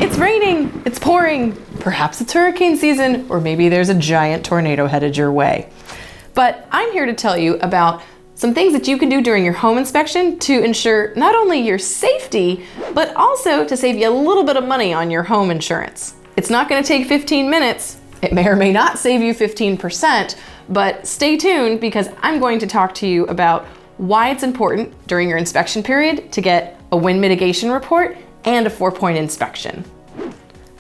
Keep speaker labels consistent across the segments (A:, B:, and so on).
A: It's raining, it's pouring, perhaps it's hurricane season, or maybe there's a giant tornado headed your way. But I'm here to tell you about some things that you can do during your home inspection to ensure not only your safety, but also to save you a little bit of money on your home insurance. It's not going to take 15 minutes. It may or may not save you 15%, but stay tuned because I'm going to talk to you about why it's important during your inspection period to get a wind mitigation report and a 4-point inspection.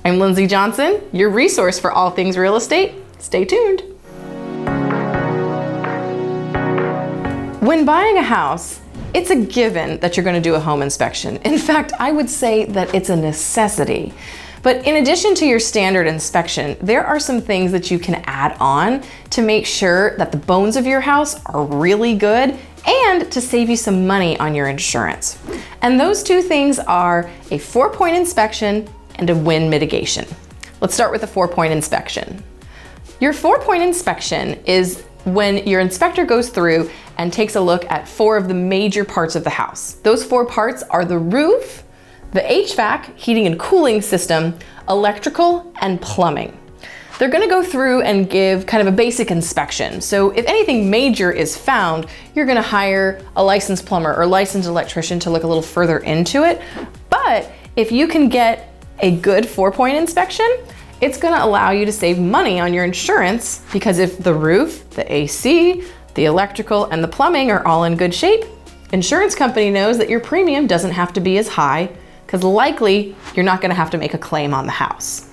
A: I'm Lindsey Johnson, your resource for all things real estate. Stay tuned. When buying a house, it's a given that you're going to do a home inspection. In fact, I would say that it's a necessity. But in addition to your standard inspection, there are some things that you can add on to make sure that the bones of your house are really good and to save you some money on your insurance. And those two things are a 4-point inspection and a wind mitigation. Let's start with a 4-point inspection. Your 4-point inspection is when your inspector goes through and takes a look at 4 of the major parts of the house. Those 4 parts are the roof, the HVAC, heating and cooling system, electrical, and plumbing. They're gonna go through and give kind of a basic inspection. So if anything major is found, you're gonna hire a licensed plumber or licensed electrician to look a little further into it. But if you can get a good 4-point inspection, it's gonna allow you to save money on your insurance because if the roof, the AC, the electrical, and the plumbing are all in good shape, insurance company knows that your premium doesn't have to be as high because likely you're not gonna have to make a claim on the house.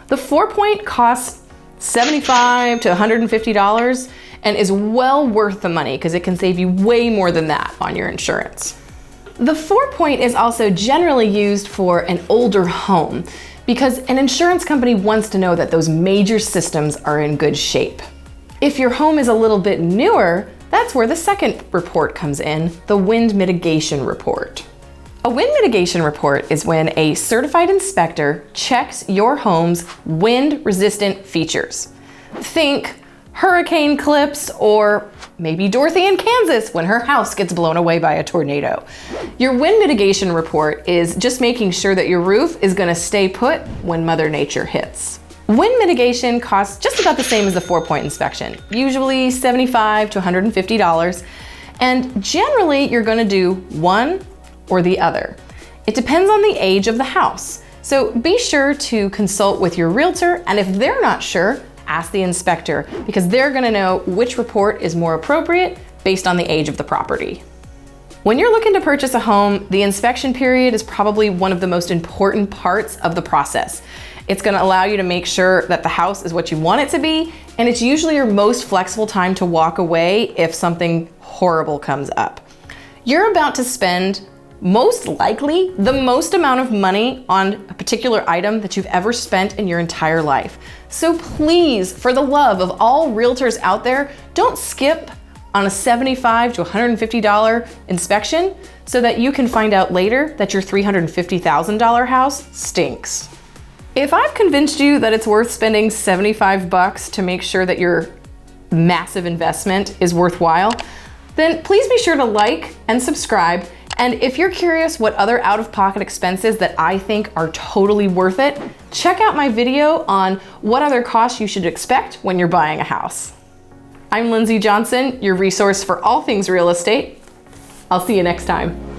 A: The 4-point costs $75 to $150 and is well worth the money because it can save you way more than that on your insurance. The 4-point is also generally used for an older home because an insurance company wants to know that those major systems are in good shape. If your home is a little bit newer, that's where the second report comes in, the wind mitigation report. A wind mitigation report is when a certified inspector checks your home's wind-resistant features. Think hurricane clips or maybe Dorothy in Kansas when her house gets blown away by a tornado. Your wind mitigation report is just making sure that your roof is going to stay put when Mother Nature hits. Wind mitigation costs just about the same as the 4-point inspection, usually $75 to $150, and generally you're going to do one or the other. It depends on the age of the house. So be sure to consult with your realtor, and if they're not sure, ask the inspector because they're gonna know which report is more appropriate based on the age of the property. When you're looking to purchase a home, the inspection period is probably one of the most important parts of the process. It's gonna allow you to make sure that the house is what you want it to be, and it's usually your most flexible time to walk away if something horrible comes up. You're about to spend most likely the most amount of money on a particular item that you've ever spent in your entire life. So please, for the love of all realtors out there, don't skip on a $75 to $150 inspection so that you can find out later that your $350,000 house stinks. If I've convinced you that it's worth spending $75 to make sure that your massive investment is worthwhile, then please be sure to like and subscribe. And if you're curious what other out-of-pocket expenses that I think are totally worth it, check out my video on what other costs you should expect when you're buying a house. I'm Lindsey Johnson, your resource for all things real estate. I'll see you next time.